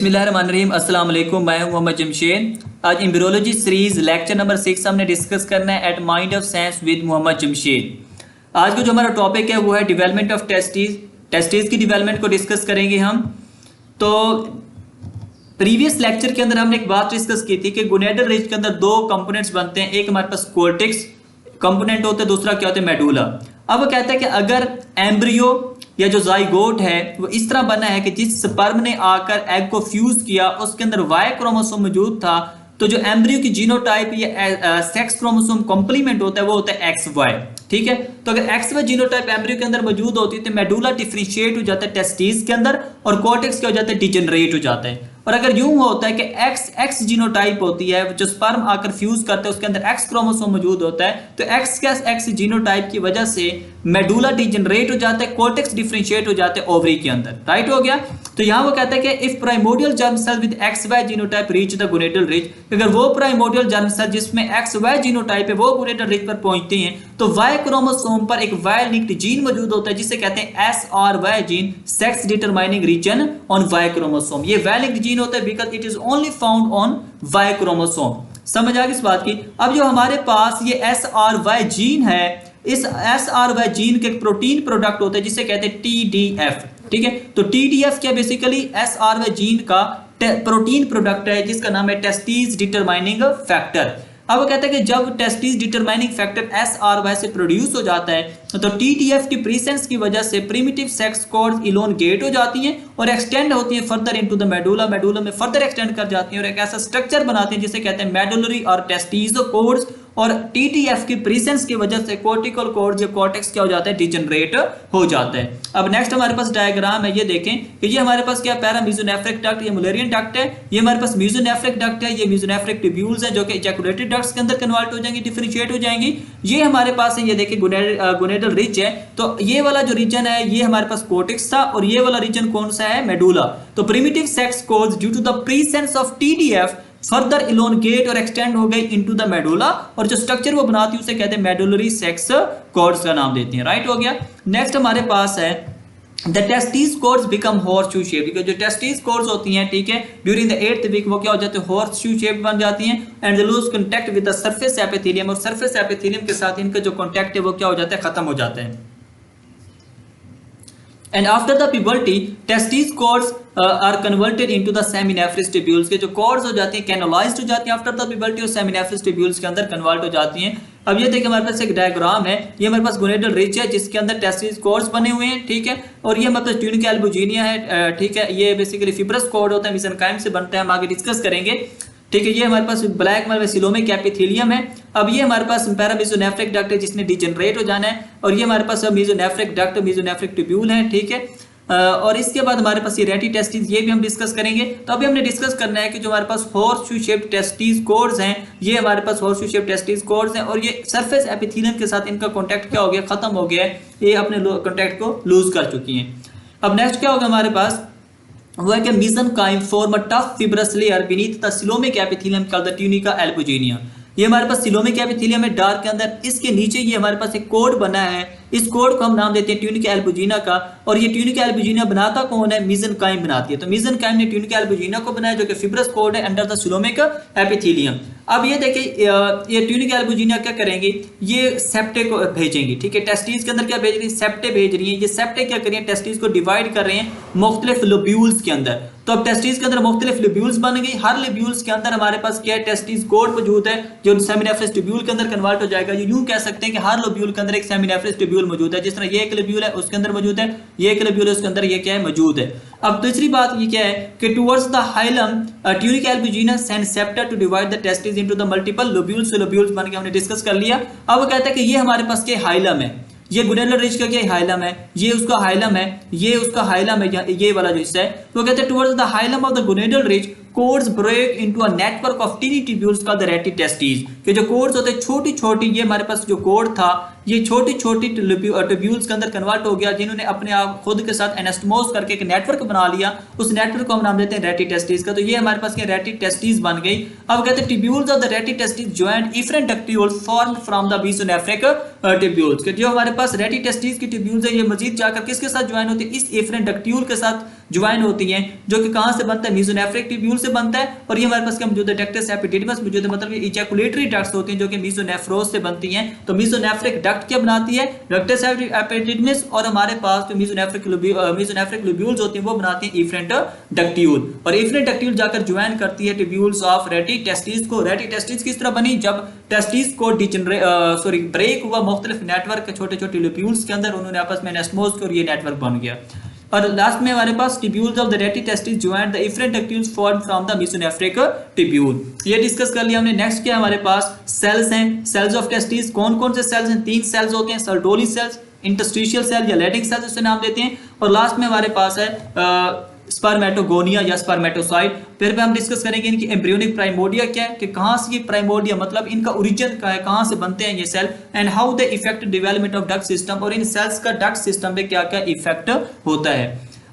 बिस्मिल्लाहिर्रहमानिर्रहीम अस्सलाम वालेकुम। मैं हूं मोहम्मद जमशेद। आज एम्ब्रियोलॉजी सीरीज लेक्चर नंबर 6 हमने डिस्कस करना है at mind of science with Mohammad Jamshed. आज का जो हमारा टॉपिक है वो है डेवलपमेंट ऑफ टेस्टिस की डेवलपमेंट को डिस्कस करेंगे हम। तो प्रीवियस लेक्चर के अंदर हमने एक बात डिस्कस की थी कि गोनेडल रिज के अंदर दो कंपोनेंट्स बनते हैं, एक हमारे पास कोर्टेक्स कंपोनेंट होता है, दूसरा क्या होता है मेडुला। अब वो कहता है कि अगर एम्ब्रियो या जो जाइगोट है वो इस तरह बना है कि जिस स्पर्म ने आकर एग को फ्यूज किया उसके अंदर वाई क्रोमोसोम मौजूद था, तो जो एम्ब्रियो की जीनोटाइप या सेक्स क्रोमोसोम कॉम्प्लीमेंट होता है वो होता है एक्स वाई। ठीक है, तो अगर एक्स वाई जीनोटाइप एम्ब्रियो के अंदर मौजूद होती है तो मेडुला डिफरेंशिएट हो जाता है टेस्टिस के अंदर और कॉर्टेक्स क्या हो जाता है, डिजेनरेट हो जाता है। और अगर यूं होता है कि एक्स जीनोटाइप होती है, जो स्पर्म आकर फ्यूज करते हैं उसके अंदर एक्स क्रोमोसोम मौजूद होता है, तो एक्स जीनोटाइप की वजह से मेडुला डिजेनरेट हो जाता है, कॉर्टेक्स डिफरेंशिएट हो जाते हैं ओवरी के अंदर। राइट हो गया। तो यहां वो कहता है कि if primordial germ cell with X Y genotype reach the gonadal ridge, अगर वो प्राइमोर्डियल जर्म सेल जिसमें एक्स वाई जीनोटाइप है वो गोनेडल रिज पर पहुंचते हैं तो वाई क्रोमोसोम पर एक वाई लिंक्ड जीन मौजूद होता है जिसे कहते हैं SRY gene, sex determining region on Y chromosome. ये वाई लिंक्ड जीन होता है because it is only found on Y chromosome. समझ आ गई इस बात की। अब जो हमारे पास ये SRY जीन है, इस SRY जीन के एक प्रोटीन प्रोडक्ट होता है जिसे कहते हैं TDF। ठीक है, तो TDF क्या बेसिकली SRY जीन का प्रोटीन प्रोडक्ट है जिसका नाम है टेस्टिस डिटरमाइनिंग फैक्टर। अब वो कहता है कि जब टेस्टिस डिटरमाइनिंग फैक्टर SRY से प्रोड्यूस हो जाता है तो TDF की प्रेजेंस की वजह से प्रिमिटिव सेक्स कॉर्ड्स इलोनगेट हो जाती हैं और एक्सटेंड होती हैं further into the medulla, medulla में फर्दर एक्सटेंड कर जाती हैं और एक ऐसा स्ट्रक्चर बनाते हैं जिसे कहते हैं मेडुलरी और टेस्टिस कॉर्ड्स। और TDF की प्रेजेंस की वजह से कोर्टिकल कॉर्ड या कॉर्टेक्स क्या हो जाता है, डिजेनरेट हो जाता है। अब नेक्स्ट हमारे पास डायग्राम है, ये देखें कि ये हमारे पास क्या पैरामीजोनेफ्रिक डक्ट, ये मुलेरियन डक्ट है, ये हमारे पास मीजोनेफ्रिक डक्ट है, ये मीजोनेफ्रिक ट्यूब्यूल्स है जो कि इजैकुलेटरी डक्ट्स के अंदर कन्वर्ट हो जाएंगे, डिफरेंशिएट हो जाएंगी। ये हमारे पास है, ये देखिए गोनेडल रिज है, तो ये वाला जो रीजन है ये हमारे पास कोर्टेक्स था और ये वाला रीजन कौन सा है, मेडुला। तो primitive sex cords due to the presence of TDF further elongate और एक्सटेंड हो गई इनटू द मेडुला और जो स्ट्रक्चर वो बनाती है उसे कहते हैं मेडुलरी सेक्स कॉर्ड्स का नाम देती हैं। राइट हो गया। नेक्स्ट हमारे पास है the testis cords become horseshoe shape, क्योंकि जो टेस्टिस कॉर्ड्स होती हैं, ठीक है, ड्यूरिंग द 8th वीक वो क्या हो जाते हैं, हॉर्सशू शेप बन जाती हैं and they lose contact with the surface epithelium, और सरफेस एपिथेलियम के साथ इनका जो कांटेक्ट है वो क्या हो जाता है, खत्म हो जाता है। And after the puberty, testis cords are converted into the seminiferous tubules, के जो cords हो जाती हैं canalized हो जाती हैं after the puberty और seminiferous tubules के अंदर convert हो जाती हैं। अब ये देखिए हमारे पास एक डायग्राम है, ये हमारे पास गोनेडल रिज है जिसके अंदर टेस्टिस कॉर्ड्स बने हुए हैं। ठीक है, और ये हमारे पास ट्यूनिका एल्बुजिनिया है। ठीक है, ये बेसिकली फिब्रस कॉर्ड होता है, मेसेनकाइम से बनता है, हम आगे डिस्कस करेंगे। ठीक है, ये हमारे पास ब्लैक हमारे सिलोमिक एपिथेलियम है। अब ये हमारे पास पैरामीजोनेफ्रिक डक्ट है जिसने डिजेनरेट हो जाना है, और ये हमारे पास मीजोनेफ्रिक डक्ट, मीजोनेफ्रिक ट्यूब्यूल है। ठीक है, और इसके बाद हमारे पास ये रेटी टेस्टिस, ये भी हम डिस्कस करेंगे। तो अभी हमने डिस्कस करना है कि जो हमारे पास हॉर्सशू शेप्ड टेस्टिस कॉर्ड्स हैं, ये हमारे पास हॉर्सशू शेप्ड टेस्टिस कॉर्ड्स हैं और ये सरफेस एपिथेलियम के साथ इनका कांटेक्ट क्या हो गया, खत्म हो गया है, ये अपने कांटेक्ट को लूज कर चुकी हैं। अब नेक्स्ट क्या होगा हमारे पास, वो है कि mesenchyme form a tough fibrous layer beneath the coelomic epithelium called the tunica albuginea. ये हमारे पास सिलोमिक एपिथेलियम है डार्क के अंदर, इसके नीचे ये हमारे पास एक कोड बना है, इस कोड को हम नाम देते हैं ट्यूनिका एल्बुजिना का। और ये ट्यूनिका एल्बुजिना बनाता कौन है, मेसेनकाइम बनाती है। तो मेसेनकाइम ने ट्यूनिका एल्बुजिना को बनाया जो कि फिब्रस कोड है अंडर द सिलोमिक एपिथेलियम। अब ये देखिए ये ट्यूनिका एल्बुजिना क्या करेंगे, ये सेप्टे को भेजेंगी। ठीक है, टेस्टिस के अंदर क्या भेज रही है, सेप्टे भेज रही है। ये सेप्टे क्या कर रही है, टेस्टिस को डिवाइड कर रहे हैं मुख्तलिफ लोब्यूल्स के अंदर। तो अब टेस्टिस के अंदर मुख्तलिफ लोब्यूल्स बन गई, हर लोब्यूल्स के अंदर हमारे पास क्या है, टेस्टिस कोड मौजूद है जो सेमिनेफ्रस ट्यूब्यूल के अंदर कन्वर्ट हो जाएगा। यूं कह सकते हैं कि हर लोब्यूल के अंदर एक सेमिनेफ्रस ट्यूब्यूल मौजूद है, जिस तरह ये एक लोब्यूल है उसके अंदर मौजूद है, ये एक लोब्यूल है उसके अंदर ये क्या है, मौजूद है। अब दूसरी बात ये क्या है कि towards the hilum tunica albuginea send septa to divide the testis into the multiple lobules. Lobules बन के हमने डिस्कस कर लिया। अब वो कहता है कि ये हमारे पास क्या हाइलम है, ये गोनेडल रिज का क्या हाइलम है, ये उसका हाइलम है, ये उसका हाइलम है, ये वाला जो हिस्सा है। तो कहते हैं towards the hilum of the gonadal ridge cords break into a network of tiny tubules called the rete testis, कि जो कोर्ड्स होते हैं छोटी छोटी, ये हमारे पास जो कोड था ये छोटी छोटी ट्यूब्यूल्स के अंदर कन्वर्ट हो गया जिन्होंने अपने आप खुद के साथ एनास्टोमोस करके एक नेटवर्क बना लिया। उस नेटवर्क को हम नाम देते हैं रेटी टेस्टिस का। तो ये हमारे पास रेटी टेस्टिस बन गई। अब कहते हैं tubules of the rete testis joint efferent ductules formed from the mesonephric tubules, कि जो हमारे पास रेटी टेस्टिस की ट्यूब्यूल्स है ये मजीद जाकर किसके साथ ज्वाइन होती है, इस इफरेंट डक्ट्यूल के साथ ज्वाइन होती हैं, जो कि कहां से बनता है, मीजोनेफ्रिक ट्यूब्यूल से बनता है। और ये हमारे पास क्या मौजूद है, डक्टस एपिडिडमस मौजूद है, मतलब ये इजैकुलेटरी डक्ट्स होती हैं जो कि मीजोनेफ्रोज से बनती हैं। तो मीजोनेफ्रिक डक्ट क्या बनाती है, डक्टस एपिडिडमस, और हमारे पास जो मीजोनेफ्रिक लोब्यूल्स होती हैं वो बनाती हैं इफरेंट डक्ट्यूल, और इफरेंट डक्ट्यूल जाकर ज्वाइन करती है ट्यूब्यूल्स ऑफ रेटी टेस्टिस को। रेटी टेस्टिस किस तरह बनी, जब टेस्टिस को ब्रेक हुआ मुख्तलिफ नेटवर्क के छोटे छोटे लोब्यूल्स के अंदर, उन्होंने आपस में एनास्मोज किया और ये नेटवर्क बन गया। और लास्ट में हमारे पास tubules of the rete testis joint the efferent ductules form from the mesonephric tubule. ये डिस्कस कर लिया हमने। नेक्स्ट क्या हमारे पास सेल्स हैं, सेल्स ऑफ टेस्टिस। कौन कौन से सेल्स हैं, 3 सेल्स होते हैं, सर्टोली सेल्स, इंटरस्टिशियल सेल या लैडिंग सेल्स उसे नाम देते हैं, और लास्ट में हमारे पास है स्पर्मेटोगोनिया या स्पर्मेटोसाइट। फिर पे हम डिस्कस करेंगे इनकी एम्ब्रियोनिक प्राइमोर्डिया क्या है, कि कहां से ये प्राइमोर्डिया मतलब इनका ओरिजिन का है, कहां से बनते हैं ये cell, and how they affect development of duct system, और इन सेल्स का डक्ट सिस्टम में क्या क्या इफेक्ट होता है।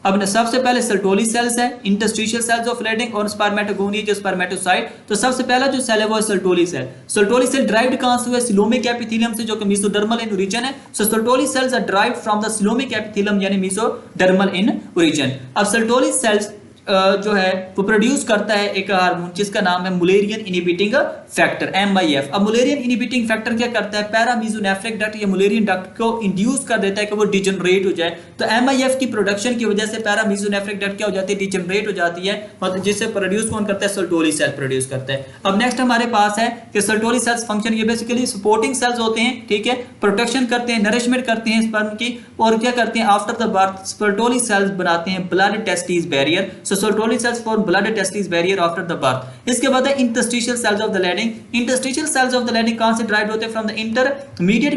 अब सबसे पहले सर्टोली सेल्स है, इंटरस्टिशियल सेल्स ऑफ लैडिंग और स्पर्मेटोगोनिया जो स्पर्मेटोसाइट। तो सबसे पहला जो सेल है वो है Sertoli cell. Sertoli cell derived कहां से हुआ है, सिलोमिक एपिथेलियम से, जो कि मेसोडर्मल इन ओरिजिन है। So Sertoli cells are derived from the coelomic epithelium यानी मेसोडर्मल इन ओरिजिन। अब सर्टोली सेल्स जो है वो प्रोड्यूस करता है एक हार्मोन जिसका नाम है मुलेरियन इनहिबिटिंग फैक्टर, MIF। अब मुलेरियन इनहिबिटिंग फैक्टर क्या करता है, पैरामीजोनेफ्रिक डक्ट या मुलेरियन डक्ट को इंड्यूस कर देता है कि वो डिजनरेट हो जाए। तो MIF की प्रोडक्शन की वजह से पैरामीजोनेफ्रिक डक्ट क्या हो जाती है, डिजनरेट हो जाती है, मतलब जिससे प्रोड्यूस कौन करता है, सर्टोली सेल प्रोड्यूस करता है। अब नेक्स्ट हमारे पास है कि सर्टोली सेल्स फंक्शन, ये बेसिकली सपोर्टिंग सेल्स होते हैं, ठीक है, प्रोटेक्शन करते हैं, नरिशमेंट करते हैं स्पर्म की, और क्या करते हैं, after the birth Sertoli cells बनाते हैं blood testis barrier. Sertoli cells form blood testis barrier after the birth. इसके बाद है interstitial cells of the lading. Interstitial cells of the lading कहां से ड्राइव होते हैं, from the intermediate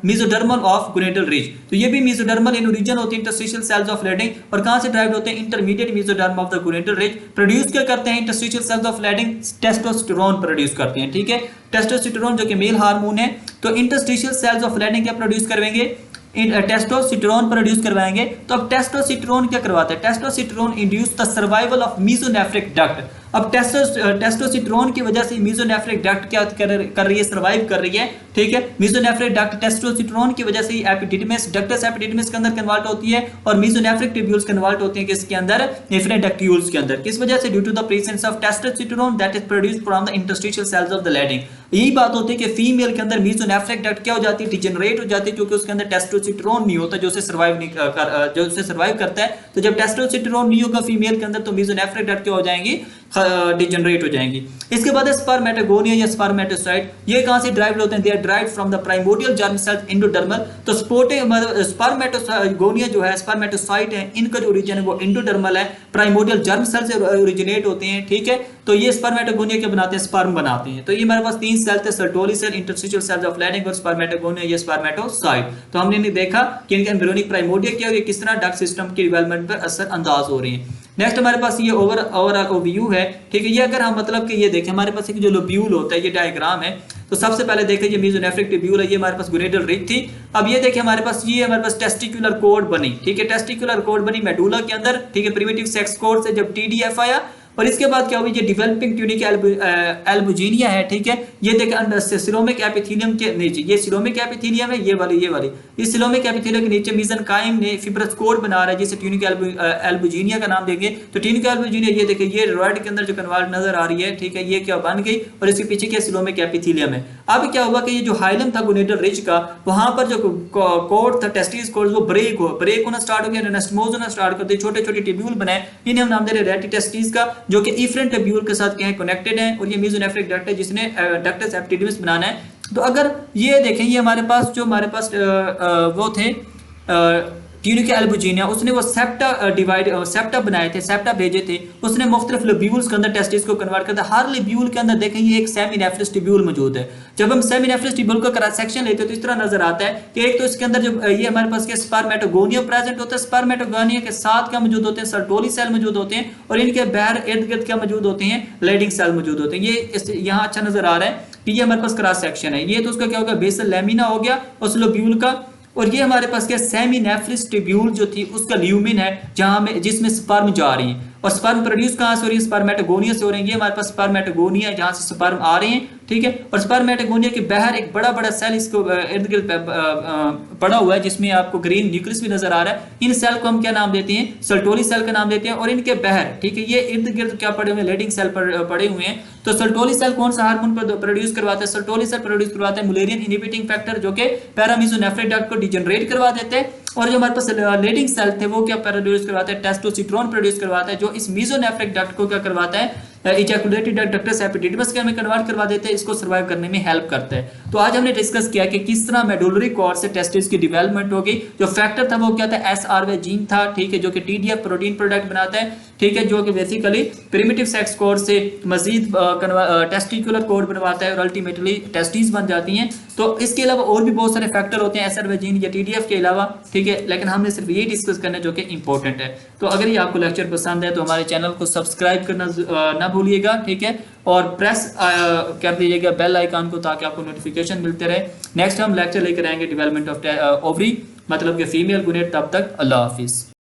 mesodermal of gonadal ridge. तो ये भी मेसोडर्मल इन ओरिजिन होती है इंटरस्टिशियल सेल्स ऑफ लैडिंग, और कहां से ड्राइव होते हैं, intermediate mesoderm of the gonadal ridge. Produce क्या करते हैं interstitial cells of lading, testosterone produce करते हैं, ठीक है, टेस्टोस्टेरोन जो कि मेल हार्मोन है। तो इंटरस्टिशियल सेल्स ऑफ लैडिंग क्या प्रोड्यूस करेंगे, टेस्टोस्टेरोन प्रोड्यूस करवाएंगे। तो अब टेस्टोस्टेरोन क्या करवाता है, testosterone induce the survival of mesonephric duct. अब टेस्टोस्टेरोन की वजह से मेसोनेफ्रिक डक्ट क्या कर रही है, सर्वाइव कर रही है, ठीक है। मेसोनेफ्रिक डक्ट टेस्टोस्टेरोन की वजह से एपिडिडमिस, डक्टस एपिडिडमिस के अंदर कन्वर्ट होती है, और मेसोनेफ्रिक ट्यूब्यूल्स कन्वर्ट होते हैं किसके अंदर, इफरेंट डक्ट्यूल्स के अंदर। किस वजह से, due to the presence of testosterone that is produced from the interstitial cells of the Leydig. यही बात होती है कि फीमेल के अंदर मेसोनेफ्रिक डक्ट क्या हो जाती है, डिजेनरेट हो जाती है, क्योंकि उसके अंदर टेस्टोस्टेरोन नहीं होता जो उसे सर्वाइव करता है। तो जब टेस्टोस्टेरोन नहीं होगा फीमेल के अंदर, तो मेसोनेफ्रिक डक्ट क्या हो जाएंगी, डिजेनरेट हो जाएंगी। इसके बाद है स्पर्मेटोगोनिया या स्पर्मेटोसाइट। ये कहां से ड्राइव्ड होते हैं, they are derived from the primordial germ cells endodermal. तो स्पर्मेटोगोनिया जो है, स्पर्मेटोसाइट है, इनका जो ओरिजिन है वो एंडोडर्मल है, प्राइमोर्डियल जर्म सेल से ओरिजिनेट होते हैं, ठीक है। तो ये स्पर्मेटोगोनिया के बनाते हैं, स्पर्म बनाते हैं। तो ये हमारे पास 3 सेल थे, Sertoli cell, interstitial cells of Leydig और स्पर्मेटोगोनिया या स्पर्मेटोसाइट। तो हमने देखा कि इनका एम्ब्रियोनिक प्राइमोर्डिया क्या है, किस तरह डक्ट सिस्टम की डेवलपमेंट पर असर अंदाज हो रही है। नेक्स्ट हमारे पास ये ओवरऑल ओवरव्यू है, ठीक है। ये अगर हम मतलब कि ये देखें, हमारे पास एक जो लोब्यूल होता है, ये डायग्राम है। तो सबसे पहले देखें ये मेसोनेफ्रिक ट्यूब्यूल है, ये हमारे पास गोनेडल रिज थी। अब ये देखिए हमारे पास टेस्टिकुलर कोड बनी, ठीक है, टेस्टिकुलर कोड बनी मेडुला के अंदर, ठीक है, प्रिमिटिव सेक्स कोड से जब TDF आया। और इसके बाद क्या हुई, ये डेवलपिंग ट्यूनिक एल्बुजिनिया है, ठीक है। ये देखिए सिलोमिक एपिथेलियम के नीचे, ये सिलोमिक एपिथेलियम है, ये वाली इस सिलोमिक एपिथेलियम के नीचे मेसेनकाइम ने फिब्रस कोड बना रहा है, जिसे ट्यूनिक एल्बुजिनिया का नाम देंगे। तो ट्यूनिक एल्बुजिनिया, ये देखिए ये रॉड के अंदर जो कन्वर्ट नजर आ रही है, ठीक है, ये क्या बन गई, और इसके पीछे क्या सिलोमिक एपिथेलियम है। अब क्या हुआ कि ये जो हाइलम था गोनेडल रिज का, वहां पर जो कोड था टेस्टिस कोड, वो ब्रेक होना स्टार्ट हो गया, एनास्मोज होना स्टार्ट कर दिए, छोटे छोटे ट्यूब्यूल बनाए, इन्हें हम नाम दे रहे रेटी टेस्टिस का, जो कि इफरेंट ट्यूब्यूल के साथ क्या है, कनेक्टेड है। और ये मेसोनेफ्रिक डक्ट है जिसने डक्टस एपिडिडमिस बनाना है। तो अगर ये देखें, ये हमारे पास वो थे ट्यूनिक एल्बुजिनिया, उसने वो सेप्टा बनाए थे, सेप्टा भेजे थे, उसने मुख्तलिफ लोब्यूल्स के अंदर टेस्टिस को कन्वर्ट कर दिया। हर लोब्यूल के अंदर देखें ये एक सेमिनेफ्रस ट्यूब्यूल मौजूद है। जब हम सेमिनेफ्रस ट्यूब्यूल का क्रॉस सेक्शन लेते हैं तो इस तरह नजर आता है कि एक तो इसके अंदर जब ये हमारे पास के स्पर्मेटोगोनिया प्रेजेंट होता है, स्पर्मेटोगोनिया के साथ क्या मौजूद होते हैं, सर्टोली सेल मौजूद होते हैं, और इनके बाहर इर्द गिर्द क्या मौजूद होते हैं, लैडिंग सेल मौजूद होते हैं। ये यहाँ अच्छा नजर आ रहा है कि ये हमारे पास क्रॉस सेक्शन है। ये तो उसका क्या होगा, बेसल लैमिना हो गया उस लोब्यूल का। और ये हमारे पास क्या सेमिनेफ्रस ट्यूब्यूल जो थी उसका ल्यूमिन है, जहां में जिसमें स्पर्म जा रही है। और स्पर्म प्रोड्यूस कहाँ से हो रही है, स्पर्मेटोगोनिया से हो रही है। हमारे पास स्पर्मेटोगोनिया है जहाँ से स्पर्म आ रहे हैं, ठीक है। और स्पर्मेटोगोनिया के बाहर एक बड़ा बड़ा सेल इसको इर्द गिर्द पड़ा हुआ है जिसमें आपको ग्रीन न्यूक्लियस भी नजर आ रहा है। इन सेल को हम क्या नाम देते हैं, सर्टोली सेल का नाम देते हैं। और इनके बाहर, ठीक है, ये इर्द गिर्द क्या पड़े हुए हैं, लेडिंग सेल पड़े हुए हैं। तो सर्टोली सेल कौन सा हार्मोन प्रोड्यूस करवाता है, सर्टोली सेल प्रोड्यूस करवाता है मुलेरियन इनहिबिटिंग फैक्टर, जो कि पैरामीसोनेफ्रिक डक्ट को डिजनरेट करवा देते हैं। और जो हमारे पास लेडिंग सेल थे वो क्या प्रोड्यूस करवाते हैं, टेस्टोस्टेरोन प्रोड्यूस करवाता है, जो इस मीजोनेफ्रिक डक्ट को क्या करवाता है, इजैकुलेटरी डक्ट डक्टस एपिडिडिमस के में कन्वर्ट करवा देते हैं, इसको सर्वाइव करने में हेल्प करता है। तो आज हमने डिस्कस किया कि किस तरह मेडुलरी कॉर्ड से टेस्टिस की डेवलपमेंट होगी। जो फैक्टर था वो क्या था, एसआरवे जीन था, ठीक है, जो कि टीडीएफ प्रोटीन प्रोडक्ट बनाता है, ठीक है, जो कि बेसिकली प्रिमिटिव सेक्स कोड से मजीद टेस्टिकुलर कोड बनवाता है और अल्टीमेटली टेस्टिस बन जाती हैं। तो इसके अलावा और भी बहुत सारे फैक्टर होते हैं एसआरवे जीन या टीडीएफ के अलावा, ठीक है, लेकिन हमने सिर्फ ये डिस्कस करना है जो कि इंपॉर्टेंट है। तो अगर ये आपको लेक्चर पसंद है तो हमारे चैनल को सब्सक्राइब करना ना भूलिएगा, ठीक है, और प्रेस कर दीजिएगा बेल आइकन को ताकि आपको नोटिफिकेशन मिलते रहे। नेक्स्ट हम लेक्चर लेकर आएंगे डेवलपमेंट ऑफ ओवरी, मतलब कि फीमेल गुनेट। तब तक अल्लाह हाफिज।